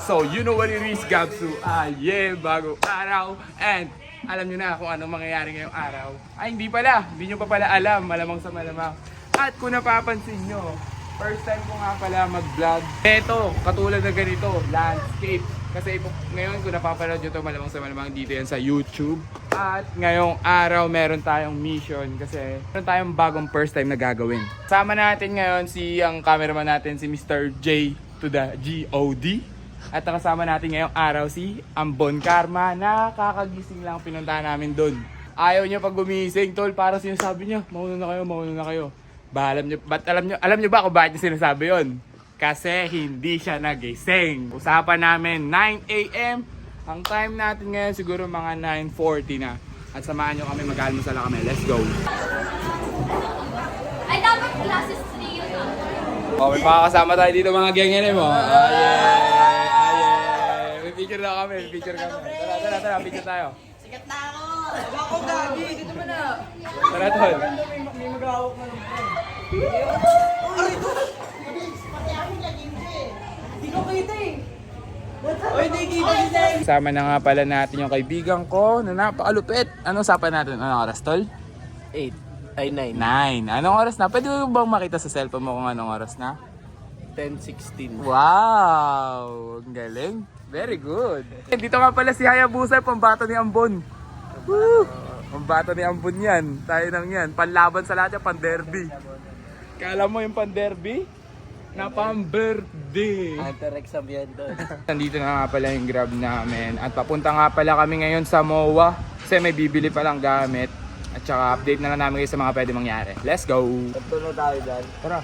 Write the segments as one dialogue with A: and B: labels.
A: So, you know what it is, Gabsu. Yeah, bagong araw. And alam nyo na kung anong mangyayari ngayong araw. Ay, hindi pala. Hindi nyo pa pala alam. Malamang sa malamang. At kung napapansin nyo, first time ko nga pala mag-vlog. Eto, katulad na ganito, landscape. Kasi ngayon kung napapanood nyo to, malamang sa malamang dito yan sa YouTube. At ngayong araw meron tayong mission kasi meron tayong bagong first time na gagawin. Sama natin ngayon ang cameraman natin, si Mr. J to the G-O-D. At nakasama natin ngayong araw si Ambon Karma na kakagising lang pinuntahan namin doon. Ayaw niya pag gumising, tol, para sinasabi niya, mauna na kayo. Alam niyo ba kung bakit niya sinasabi yon? Kasi hindi siya nagising. Usapan namin 9 AM. Ang time natin ngayon siguro mga 9:40 na. At samahan niyo kami, mag-almusal kami. Let's go.
B: Ay, dapat classes 3 yun ah.
A: Oh, may makakasama tayo dito mga gengene mo. Yeah. May picture na kami, Tara, picture tayo.
B: Sikat na ako.
C: Ako gagi, dito mo na.
A: Tara, tol.
C: May mag-aawak na lang. Hindi ko kita eh. Oy, hindi kita kita eh.
A: Kasama na nga pala natin yung kaibigan ko na napakalupit. Anong usapan natin? Anong oras, tol?
C: 8 ay 9.
A: 9. Anong oras na? Pwede mo bang makita sa cellphone mo kung anong oras na?
C: 10:16.
A: Wow! Ang galing. Very good. Dito nga pala si Hayabusa, pambato ni Ambon. Woo! Pambato ni Ambon yan. Tayo nang yan. Panlaban sa lahat yan, pan-derby. Kala mo yung pan-derby? Na pang-birthday.
C: Anti-exam yan doon.
A: Nandito na nga pala yung Grab namin. At papunta nga pala kami ngayon sa MOA. Kasi may bibili palang gamit. At saka update na lang namin kayo sa mga pwede mangyari. Let's go!
C: Ito na tayo dyan.
A: Tara!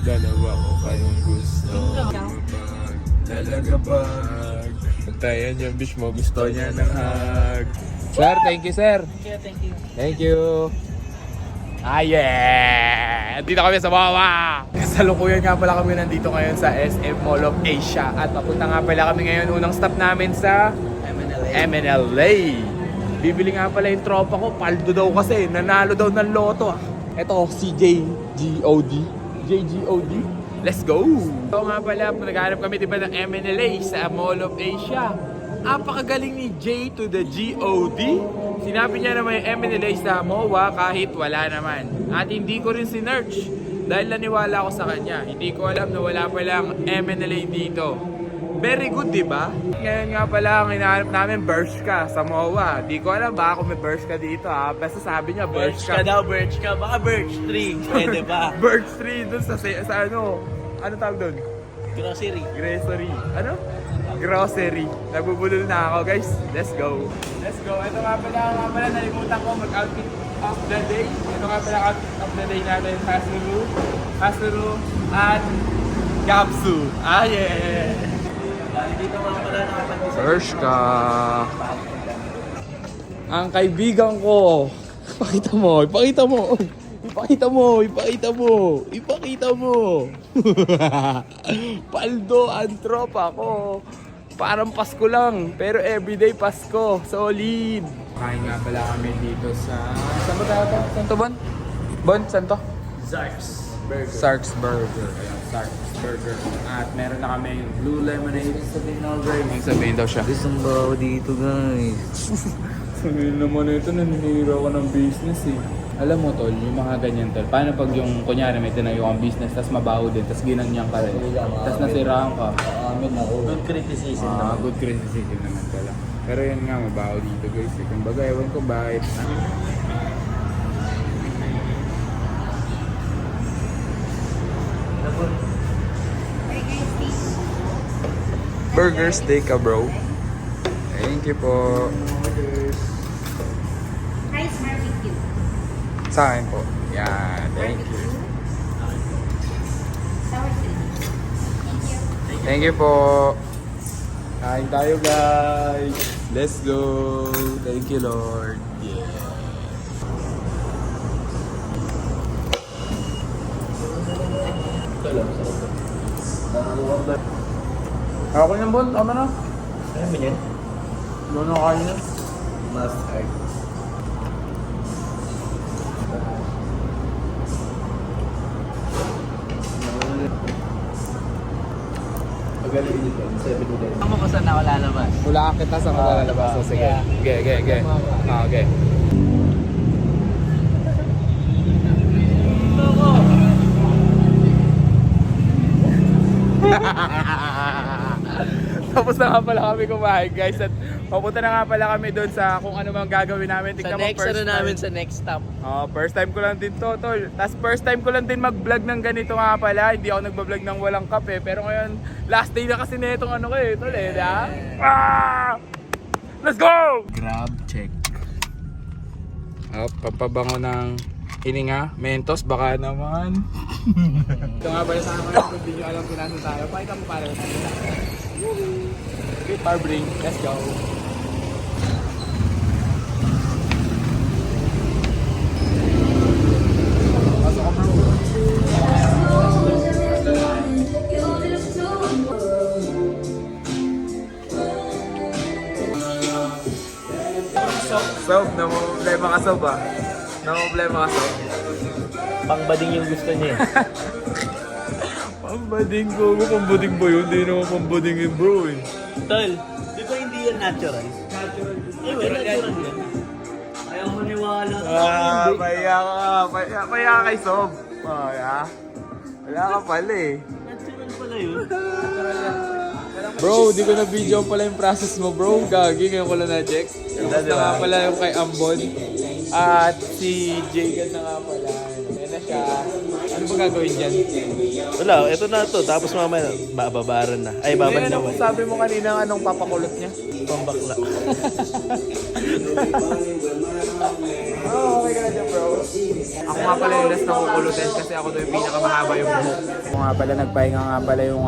A: Dalawa ko kayong gusto. Talaga bag. Tayan yung bitch mo, gusto niya ng hug. Sir, thank you, sir.
C: Thank you.
A: Thank you. Yeah! Dito kami sa Wawa! Kasalukuyan nga pala kami nandito ngayon sa SM Mall of Asia. At papunta nga pala kami ngayon, unang stop namin sa MNLA. Bibili nga pala yung tropa ko, paldo daw kasi, nanalo daw ng loto. Ito, si JGOD. Let's go! So nga pala, naghahanap kami diba ng MNLA sa Mall of Asia. Apakagaling ni J to the G-O-D. Sinabi niya na may MNLA sa MOA kahit wala naman. At hindi ko rin sinerch dahil naniwala ako sa kanya. Hindi ko alam na wala palang MNLA dito. Very good, diba? Ngayon nga pala, ang hinahanap namin, Bershka sa MOA. Di ko alam ba kung may Bershka dito ha. Basta sabi niya, Bershka.
C: Birch ka. Baka Birch 3. Pwede ba?
A: Birch 3 dun sa ano? Ano tawag dun?
C: Grocery.
A: Grocery. Ano? Grocery. Nabubulol na ako, guys. Let's go. Let's go. Ito nga pala, nalimutan ko mag-outfit of the day. Ito nga pala outfit of the day natin. Hasuru at Gabsu. Yeah!
C: Dito mga pala nakapag-isip.
A: Bershka. Ang kaibigan ko. Ipakita mo. Paldo ang tropa ko. Parang Pasko lang, pero everyday Pasko. Solid. Kain nga pala kami dito sa... Saan ba tayo? Saan to, Bon? Bon, saan to?
C: Zarks.
A: Sark's Burger. Ayan, Sark's Burger. At meron na kami yung blue lemonade. Sabihin daw siya.
C: Isang bawa dito guys.
A: Sabihin naman ito, naninira ko ng business eh. Alam mo tol, yung mga ganyan tol, paano pag yung kunyari may tinayo kang business, tas mabaho din, tas ginanyang ka rin, tas nasiraan ka.
C: Amin ako. Good criticism naman.
A: Good criticism naman tol. Pero yun nga, mabaho dito guys. Kumbaga, ewan ko bakit. Burger steak ka bro. Thank you po.
B: Rice barbecue.
A: Sa akin po. Yan, thank you.
B: Sour cream. Thank you.
A: Thank you po. Kain tayo guys. Let's go. Thank you Lord. Yeah. Ako yung bon, tama na.
C: Ano ba yan?
A: Doon na kain na.
C: Mustard.
A: Hulaan kita sa lalabas. So, sige. Okay. Okay. Tapos na nga pala kami kumain guys at papunta na nga pala kami doon sa kung ano mang gagawin namin.
C: Sa
A: Tignan mo,
C: next
A: first
C: ano
A: time.
C: namin sa next stop.
A: First time ko lang din to, tol. Tapos first time ko lang din mag-vlog ng ganito nga pala. Hindi ako nagba-vlog ng walang kape. Pero ngayon, last day na kasi na itong ano ko eh, tol eh. Let's go! Grab check. Pampabango ng hininga. Mentos, baka naman. Ito nga pala sana mga kung hindi nyo alam kung nasan tayo. Pakita mo para natin tayo. Okay, power bring. Let's go. Pasok ka bro. Sob, namumblema ka sob ah. Namumblema ka sob.
C: Pangbading yung gusto niya eh.
A: Pambading ko, pambading ba yun? Hindi naman pambading yun bro eh.
C: Tol, di ba hindi yan natural? Natural. Eh, well, natural yan. Ayaw maniwala.
A: Paya ka. Paya ka kay Sob. Paya. Wala ka pala eh.
C: Natural pala yun.
A: Bro, di ko na video pala yung process mo bro. Gagi, ngayon ko lang na-check. Tapos na nga pala yung kay Ambon. At si Jagan na nga pala. Ayan na siya. Ano ba gagawin dyan?
C: Wala, eto na to. Tapos mamaya, bababaran na. Ay,
A: Ngayon,
C: babanlawan.
A: sabi mo kanina anong papakulot niya?
C: Pambakla.
A: Okay ka na dyan bro. Ako nga pala yung last na kukulutin kasi ako doon yung pinakamahaba yung buhok. Ako nga pala nagpahinga nga pala yung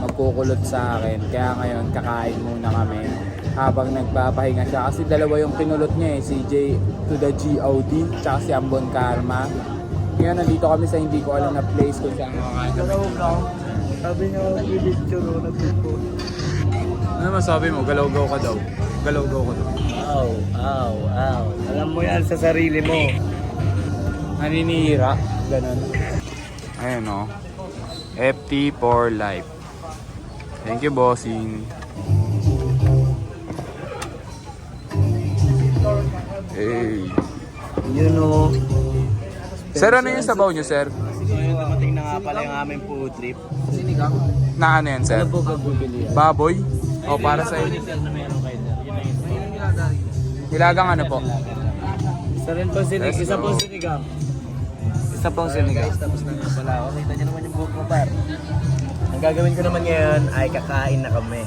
A: magkukulot sa akin. Kaya ngayon kakain muna kami habang nagpapahinga siya. Kasi dalawa yung kinulot niya eh. Si J to the GOD tsaka si Ambon Karma. Ngayon nandito kami sa hindi ko alam na place kung saan makakain kami.
C: Sabi niya, picture ko nagpupo.
A: Ano masabi mo? Galaw-gaw ka daw. Galaw-gaw ka daw.
C: Aw. Alam mo yan sa sarili mo.
A: Naninira. Ganun. Ayan o. FT for life. Thank you, bossing. Hey.
C: Yun o.
A: Sir, ano yung sabaw nyo, sir?
C: Ngayon dumating na nga pala yung aming food trip.
A: Na ano yan, sir?
C: Ano po bibili yan?
A: Baboy? O, para sa inyo.
C: na meron kayo sir. Yun na yun.
A: Hilagang ano po?
C: Isa rin po
A: Let's
C: isa
A: go.
C: pong sinigang. Isa pong sinigang. Guys, tapos na nga pala ako. Kita niyo naman yung buhok mo par. Ang gagawin ko naman ngayon ay kakain na kami.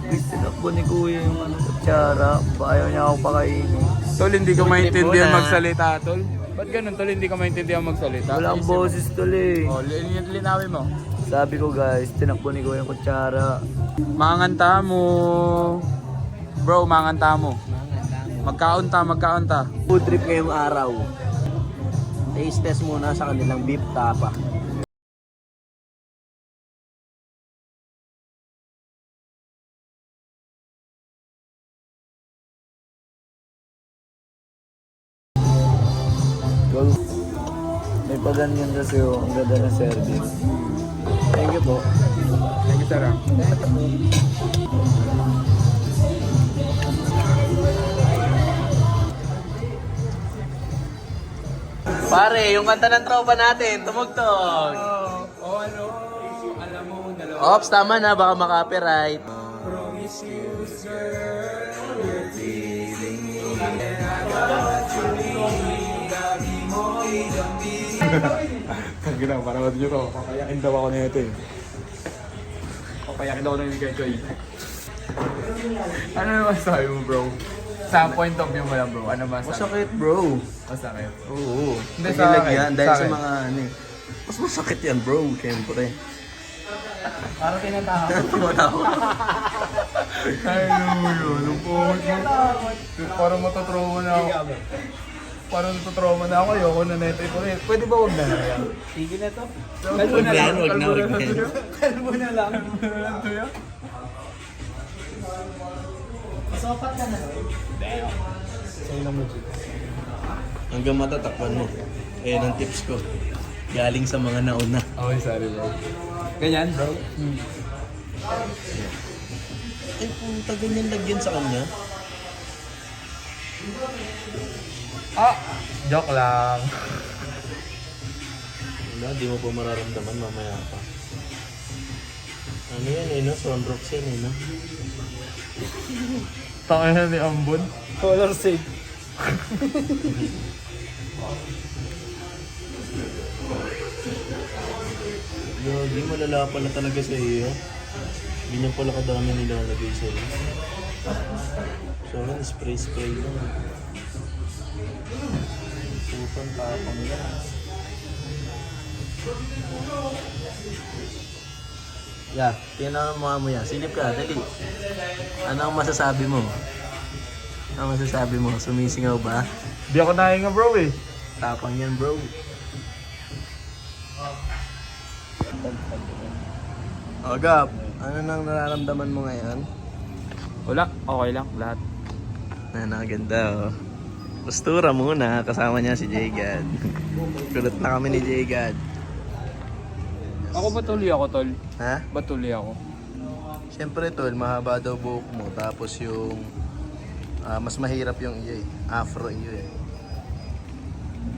C: Tinakbo ni kuya yung kutsara. Ayaw niya ako pakainin.
A: Tol, hindi ko maintindihan
C: muna.
A: magsalita, tol. Ba't ganun, tol? Hindi ko maintindihan magsalita?
C: Wala ang boses tuloy.
A: O, linawin mo.
C: Sabi ko guys, tinakbo ni kuya yung kutsara.
A: Manganta mo. Bro, manganta mo. Magkaunta.
C: Food trip ngayong araw. Taste test muna sa kanilang beef tapa. Go. May paganyan kasi ang ganda ng service. Thank you po.
A: Thank you, sir.
C: Pare, yung kanta ng tropa natin, tumugtog.
A: Ano? Alam mo, dalawa.
C: Ops, tama na, baka maka-copyright.
A: Promise you, girl, you're teasing me. Ang ginawa, parang nyo to. Papayakin daw ako na ito eh. Papayakin daw ako na yung Kechoy. Ano naman sabi mo bro? Sa point of view mo lang bro, ano ba sabi?
C: Masakit bro.
A: Masakit.
C: Oo.
A: Hindi,
C: Hindi
A: sa akin,
C: yan, dahil
A: sa
C: sa
A: akin.
C: mga ano eh. Mas masakit yan bro, siyempre.
A: Parang tinatawag.
C: Wala ako.
A: Ay, ano yun? Ang pungit mo. Parang matatrauma na ako. Parang natatrauma na ako. Ayoko na neto ito. Pwede ba huwag na yan?
C: Sige na to.
A: Kalbo na lang.
C: Wag na.
A: Kalbo na lang. Kalbo na lang to yan.
C: Hanggang matatakpan mo. Ayan ang tips ko. Galing sa mga nauna.
A: Okay, sorry bro. Ganyan bro?
C: Ay, puta, ganyan lagyan sa kanya.
A: Ah! Joke lang.
C: Wala, di mo pa mararamdaman mamaya pa. Ano yan eh, no? Sunrocks yan eh, no?
A: Tangin na ni Ambon.
C: Color shade. Yogi, malala pala talaga sa iyo. Ganyan pala kadami nilalagay sa iyo. So, spray-spray lang. Putang tapang yan. Yeah, tingnan mo yan. Silip ka, dali. Ano ang masasabi mo? Ano ang masasabi mo? Sumisingaw ba?
A: Di ako nahinga bro eh.
C: Tapang yan, bro. Oh, Gab, ano nang nararamdaman mo ngayon?
A: Wala, okay lang lahat.
C: Ganda, oh. Postura muna, kasama niya si J-God. Kulot na kami ni J-God.
A: Ako batuloy ako, tol.
C: Ha?
A: Batuloy ako.
C: Siyempre, tol, mahaba daw buhok mo. Tapos yung... mas mahirap yung iyo eh. Afro iyo eh.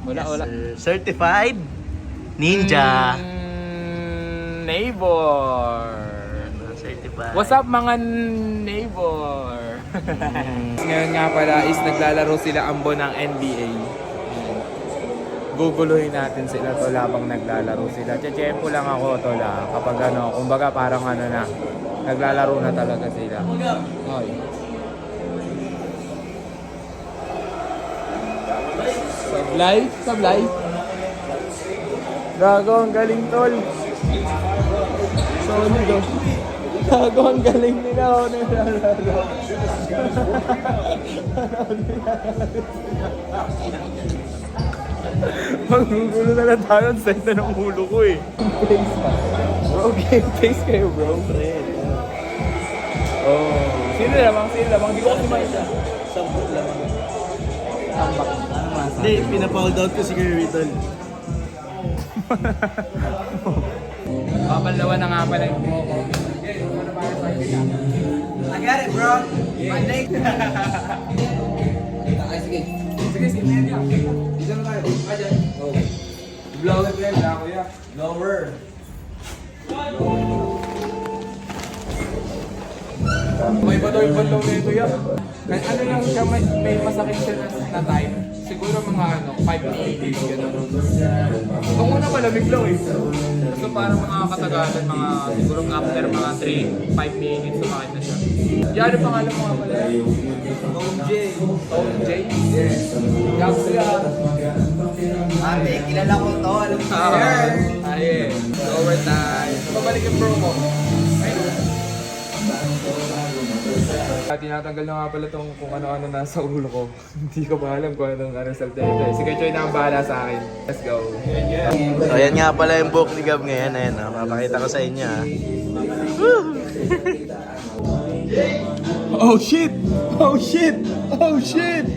A: Wala,
C: Yes,
A: wala.
C: sir. Certified Ninja.
A: Neighbor.
C: Certified.
A: What's up mga neighbor? Ngayon nga pala is naglalaro sila Ambon ng NBA. Guguluhin natin sila to habang naglalaro sila. Tiyempo lang ako to la. Kapag ano, kumbaga parang ano na, naglalaro na talaga sila. Okay. Sablay? Sablay? Gago, ang galing tol. Solid oh. Gago, ang galing nila oh. Naglalaro. Magugulo na lang tayo. Ang send na ng ulo ko eh. Face pa. Bro, game face kayo bro. Oh. Sino lamang? Sino lamang? Di ko kasi maisa.
C: Sampot lamang.
A: Tambak. Ano masabi?
C: Hindi, pinapound out ko si Kuya Riton.
A: Papalawan na nga pala yung buho ko.
D: I got it, bro. My neck.
A: Sige. Sige, sige. Dito na tayo. Ayan. Okay. Blower ko yan, kuya.
D: Lower.
A: May batoy banlaw na ito yan. Kahit ano lang siya, may masakit siya na time. Siguro mga ano, 5 minutes, gano'n. Kung una malamig lang eh. So parang mga katagalan, mga siguro after mga 3-5 minutes, sumakit na siya. Yan ang pangalan mo nga pala.
D: OJ.
A: OJ? Yes. Gaps yan.
D: Ate, kilala ko to. Alam mo, sir.
A: Ayun. Overtime. Pabalik yung promo. Ayun. Tinatanggal na nga pala itong kung ano-ano nasa ulo ko. Hindi ko ba alam kung anong result na ito. Si Kachoy na ang bahala sa akin. Let's go.
C: So, ayan nga pala yung buhok ni Gab ngayon. Ayan, oh. Papakita ko sa inyo, ha.
A: Oh shit! Oh shit! Oh shit!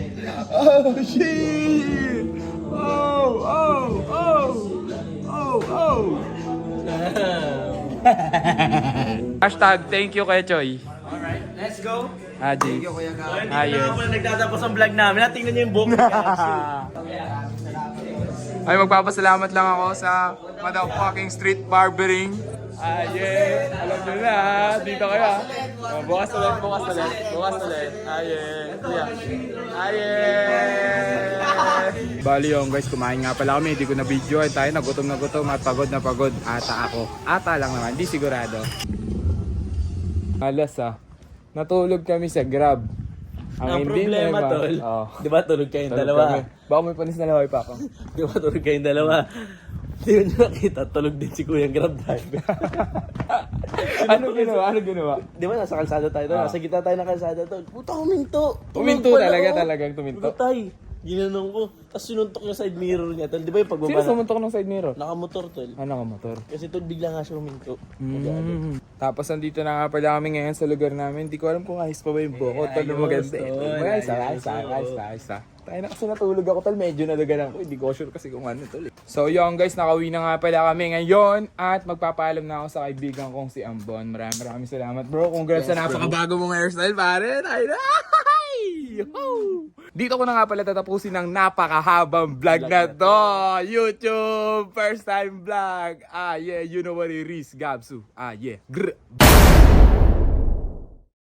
A: Oh shit! Oh! Oh! Oh! Oh! Oh! Hashtag thank you kay Choy.
D: Alright, let's go.
A: Haji.
D: Thank you, Kuya Gab.
C: Hindi na pala nagtatapos ang vlog namin. Tingnan niyo yung buhok ni Gab.
A: Ay, magpapasalamat lang ako sa motherfucking street barbering. Yeah. Alam nyo na, dito kayo. Bukas ulit, bukas ulit. Bukas ulit. Yeah. Bali yung guys, kumain nga pala kami. Hindi ko na video. Tayo nagutom at pagod na pagod. Ata ako. Ata lang naman, di sigurado. Alas natulog kami sa Grab.
C: Ang problema, tol.
A: Oh.
C: Di ba tulog kayong
A: Tulog
C: dalawa?
A: kami. Baka may panis na laway pa ako.
C: Di ba tulog kayong dalawa? Hindi mo nyo nakita, tulog din si Kuya Grab driver.
A: Ano ginawa?
C: Di ba nasa kalsada tayo doon? Nasa gitna tayo ng kalsada doon. Puta, huminto!
A: Tuminto
C: Tulog pala,
A: talaga,
C: oh.
A: talagang tuminto.
C: Tulog tayo. Ginanong ko. Tapos sinuntok yung side mirror niya, tol. Di ba yung pagbaba
A: Sino
C: na?
A: sumuntok ng side mirror?
C: Nakamotor, tol.
A: Ano ka motor?
C: Kasi tol, bigla nga siya huminto.
A: Tapos nandito na nga pala kami ngayon sa lugar namin. Hindi ko alam kung ayos pa ba yung buko. Tol, na maganda. Ayos. Tayo na kasi natulog ako, tol. Medyo nalagalan ko. Hindi ko sure kasi kung ano, tol. So yun guys, nakauwi na nga pala kami ngayon. At magpapaalam na ako sa kaibigan kong si Ambon. Maraming salamat bro. Congrats sa napakabago mong hairstyle, pare. Tayo na! Yoo! Dito ko na nga pala tatapusin ng napakahabang vlog na to. YouTube! First time vlog. Ah yeah, you know what it is, Gabsu. Ah yeah. Grr.